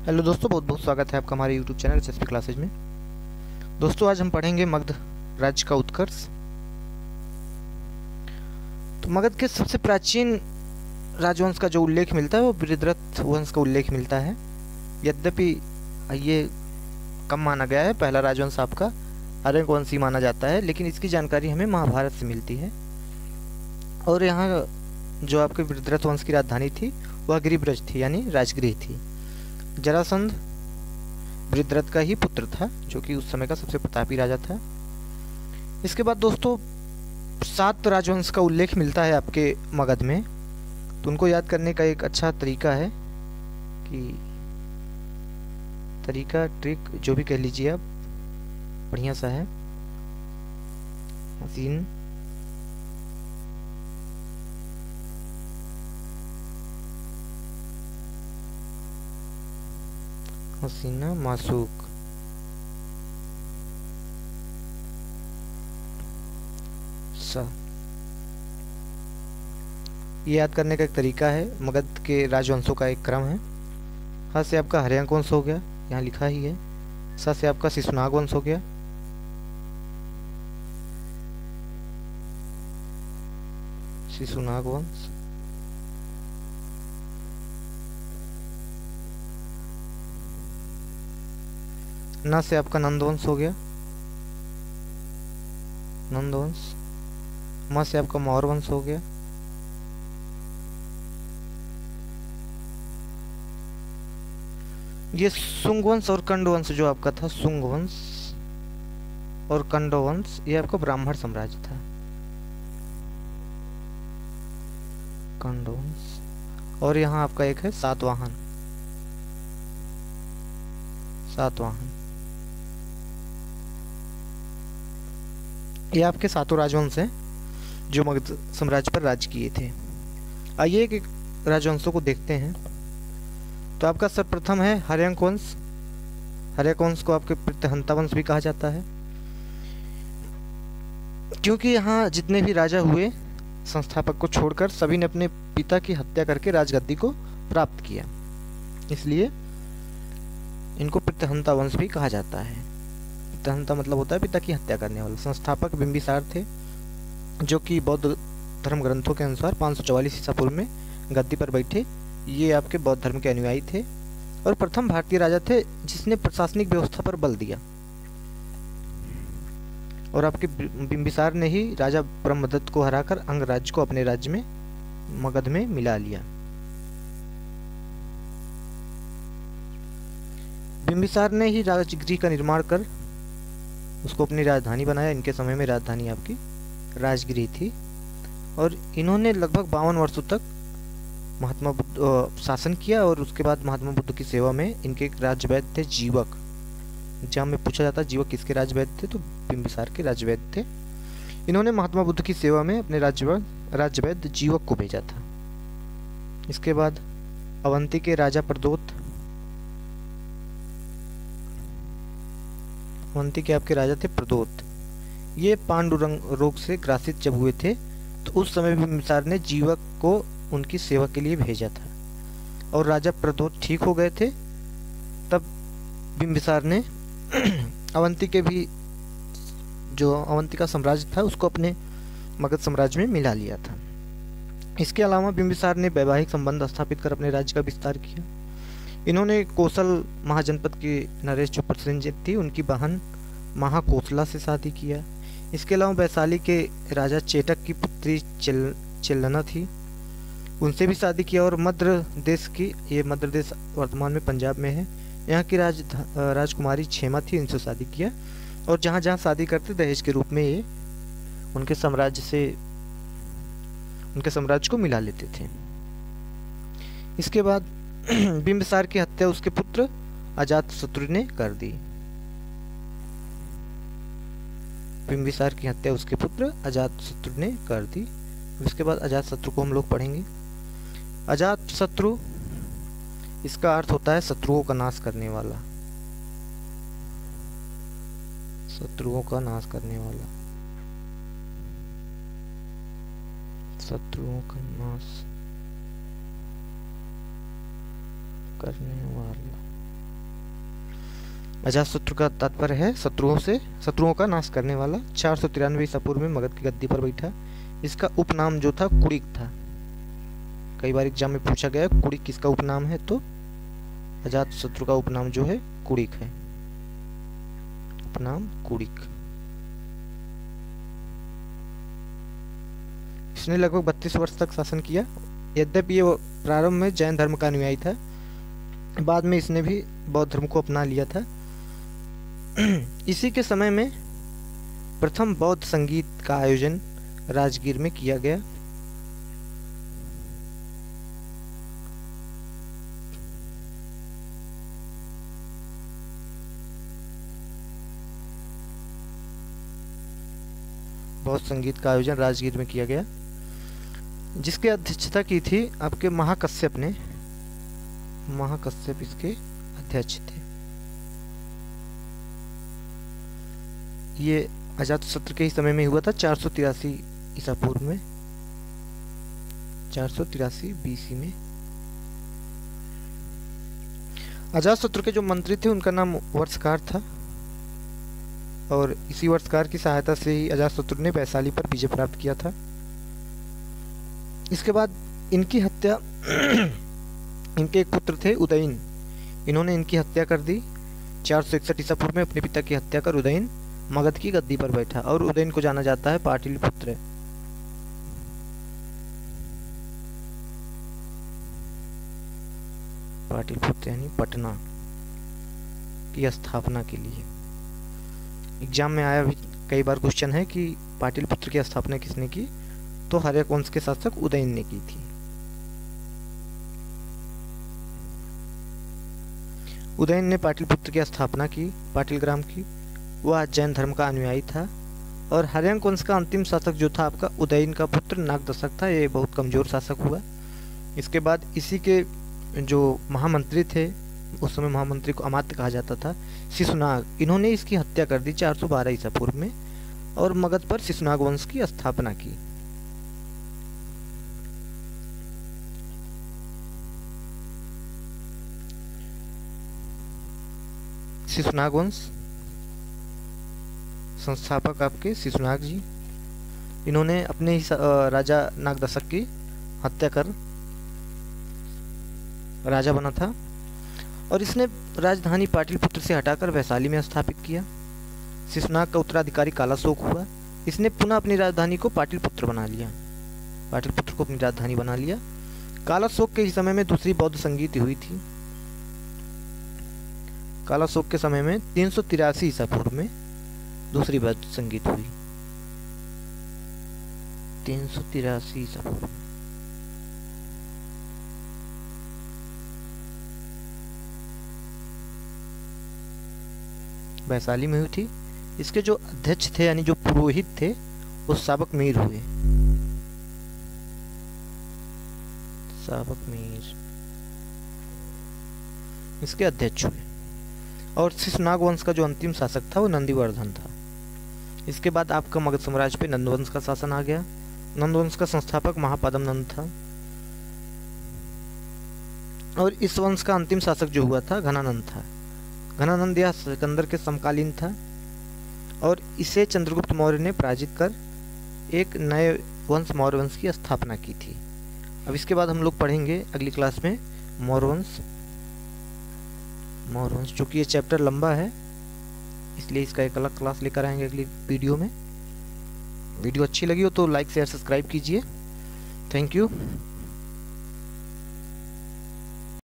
Hello दोस्तों, बहुत बहुत स्वागत है आपका हमारे यूट्यूब चैनल एसएसपी क्लासेज में। दोस्तों, आज हम पढ़ेंगे मगध राज्य का उत्कर्ष। तो मगध के सबसे प्राचीन राजवंश का जो उल्लेख मिलता है वो बृहद्रथ वंश का उल्लेख मिलता है। यद्यपि ये कम माना गया है, पहला राजवंश आपका आर्यक वंशी माना जाता है, लेकिन इसकी जानकारी हमें महाभारत से मिलती है। और यहाँ जो आपके बृहद्रथ वंश की राजधानी थी वह गिरिब्रज थी, यानी राजगृह थी। जरासंध बृहद्रथ का ही पुत्र था, जो कि उस समय का सबसे प्रतापी राजा था। इसके बाद दोस्तों 7 राजवंश का उल्लेख मिलता है आपके मगध में। तो उनको याद करने का एक अच्छा तरीका है कि ट्रिक जो भी कह लीजिए आप, बढ़िया सा है, हसीन, हसीना, मासूक। ये याद करने का एक तरीका है। मगध के राजवंशों का एक क्रम है। हा से आपका हर्यंक वंश हो गया, यहाँ लिखा ही है। सा से आपका शिशुनाग वंश हो गया। शिशुनाग वंश। ना से आपका नंद वंश हो गया, नंद वंश। म से आपका मौर्य वंश हो गया। ये सुंग वंश और कंड वंश जो आपका था, सुंग वंश और कंड वंश, ये आपका ब्राह्मण साम्राज्य था, कंड वंश। और यहाँ आपका एक है सातवाहन, सातवाहन। ये आपके 7 राजवंश हैं जो मगध साम्राज्य पर राज किए थे। आइए एक राजवंशों को देखते हैं। तो आपका सर्वप्रथम है हर्यंक वंश। हर्यंक वंश को आपके प्रत्यहंता वंश भी कहा जाता है, क्योंकि यहाँ जितने भी राजा हुए संस्थापक को छोड़कर सभी ने अपने पिता की हत्या करके राजगद्दी को प्राप्त किया, इसलिए इनको प्रत्यहंता वंश भी कहा जाता है। प्रत्यहंता मतलब होता है पिता की हत्या करने वाला। संस्थापक बिंबिसार थे, जो कि बौद्ध धर्म ग्रंथों के अनुसार 544 ईसा पूर्व में गद्दी पर बैठे। ये आपके बौद्ध धर्म के अनुयायी थे और प्रथम भारतीय राजा थे जिसने प्रशासनिक व्यवस्था पर बल दिया। और आपके बिंबिसार ने ही राजा ब्रह्मदत्त को हराकर अंग राज्य को अपने राज्य में मगध में मिला लिया। बिंबिसार ने ही राजगृह का निर्माण कर उसको अपनी राजधानी बनाया। इनके समय में राजधानी आपकी राजगृह थी और इन्होंने लगभग 52 वर्षों तक महात्मा बुद्ध शासन किया। और उसके बाद महात्मा बुद्ध की सेवा में इनके एक राजवैद्य थे, जीवक। जहाँ में पूछा जाता है जीवक किसके राजवैद्य थे, तो बिंबिसार के राजवैद्य थे। इन्होंने महात्मा बुद्ध की सेवा में अपने राजवैद्य जीवक को भेजा था। इसके बाद अवंती के राजा प्रदोत, अवंती के आपके राजा थे प्रदोत। ये पांडुरंग रोग से ग्रासित जब हुए थे तो उस समय बिंबिसार ने जीवक को उनकी सेवा के लिए भेजा था और राजा प्रदोत ठीक हो गए थे। तब बिंबिसार ने अवंती के भी जो अवंती का साम्राज्य था उसको अपने मगध साम्राज्य में मिला लिया था। इसके अलावा बिंबिसार ने वैवाहिक संबंध स्थापित कर अपने राज्य का विस्तार किया। इन्होंने कौशल महाजनपद की नरेश जो प्रसेनजित थी उनकी बहन महाकोसला से शादी किया। इसके अलावा वैशाली के राजा चेटक की पुत्री चिल्लना थी, उनसे भी शादी किया। और मध्य देश की, ये मध्य देश वर्तमान में पंजाब में है, यहाँ की राजकुमारी क्षेमा थी, इनसे शादी किया। और जहाँ जहाँ शादी करते दहेज के रूप में ये उनके साम्राज्य को मिला लेते थे। इसके बाद बिंबिसार की हत्या उसके पुत्र अजातशत्रु ने कर दी। बिंबिसार की हत्या उसके पुत्र अजातशत्रु ने कर दी। इसके बाद अजातशत्रु को हम लोग पढ़ेंगे। अजातशत्रु, इसका अर्थ होता है शत्रुओं का नाश करने वाला, शत्रुओं का नाश करने वाला, शत्रुओं का नाश करने वाला। अजातशत्रु का तात्पर्य है शत्रुओं का नाश करने वाला। 493 ईसा पूर्व में मगध की गद्दी पर बैठा। इसका उपनाम जो था कुड़िक था। कई बार एग्जाम में पूछा गया कुड़िक किसका उपनाम है, तो अजातशत्रु का उपनाम जो है कुड़िक है, उपनाम कुड़िक। इसने लगभग 32 वर्ष तक शासन किया। यद्यपि ये प्रारंभ में जैन धर्म का अनुयायी था, बाद में इसने भी बौद्ध धर्म को अपना लिया था। इसी के समय में प्रथम बौद्ध संगीत का आयोजन राजगीर में किया गया। बौद्ध संगीत का आयोजन राजगीर में किया गया, जिसकी अध्यक्षता की थी आपके महाकश्यप ने। महाकश्यप इसके अध्यक्ष थे। ये अजातशत्रु के ही समय में हुआ था, 483 ईसा पूर्व में, 483 बीसी में। अजातशत्रु के जो मंत्री थे उनका नाम वर्षकार था, और इसी वर्षकार की सहायता से ही अजातशत्रु ने वैशाली पर विजय प्राप्त किया था। इसके बाद इनकी हत्या इनके एक पुत्र थे उदयन, इन्होंने इनकी हत्या कर दी। 461 ईसा पूर्व में अपने पिता की हत्या कर उदयन मगध की गद्दी पर बैठा, और उदयन को जाना जाता है पाटलिपुत्र। पाटलिपुत्र यानी पटना की स्थापना के लिए। एग्जाम में आया भी कई बार क्वेश्चन है कि पाटलिपुत्र की स्थापना किसने की, तो हर्यक वंश के शासक उदयन ने की थी। उदयन ने पाटलिपुत्र की स्थापना की, पाटिलग्राम की। वह जैन धर्म का अनुयायी था, और हर्यक वंश का अंतिम शासक जो था आपका उदयन का पुत्र नागदशक था। ये बहुत कमजोर शासक हुआ। इसके बाद इसी के जो महामंत्री थे, उस समय महामंत्री को अमात्य कहा जाता था, शिशुनाग, इन्होंने इसकी हत्या कर दी 412 ईसा पूर्व में, और मगध पर शिशुनाग वंश की स्थापना की। शिशुनाग वंश संस्थापक आपके शिशुनाग जी, इन्होंने अपने ही राजा नागदशक की हत्या कर राजा बना था, और इसने राजधानी पाटलिपुत्र से हटाकर वैशाली में स्थापित किया। शिशुनाग का उत्तराधिकारी कालाशोक हुआ। इसने पुनः अपनी राजधानी को पाटलिपुत्र बना लिया, पाटलिपुत्र को अपनी राजधानी बना लिया। कालाशोक के समय में दूसरी बौद्ध संगीत हुई थी। कालाशोक के समय में 383 ईसा पूर्व में दूसरी बौद्ध संगीत हुई। 383 ईसा पूर्व में। वैशाली में हुई थी। इसके जो अध्यक्ष थे यानी जो पुरोहित थे वो साबक मीर हुए। साबक मीर इसके अध्यक्ष हुए। और शिशुनाग वंश का जो अंतिम शासक था वो नंदीवर्धन था। इसके बाद आपका मगध साम्राज्य पे नंदवंश का शासन आ गया। नंदवंश का संस्थापक महापद्म नंद था, और इस वंश का अंतिम शासक जो हुआ था घनानंद था। घनानंद यह सिकंदर के समकालीन था, और इसे चंद्रगुप्त मौर्य ने पराजित कर एक नए वंश मौर्य वंश की स्थापना की थी। अब इसके बाद हम लोग पढ़ेंगे अगली क्लास में मौर्य वंश। चूँकि ये चैप्टर लंबा है इसलिए इसका एक अलग क्लास लेकर आएंगे अगली वीडियो में। वीडियो अच्छी लगी हो तो लाइक शेयर सब्सक्राइब कीजिए। Thank you.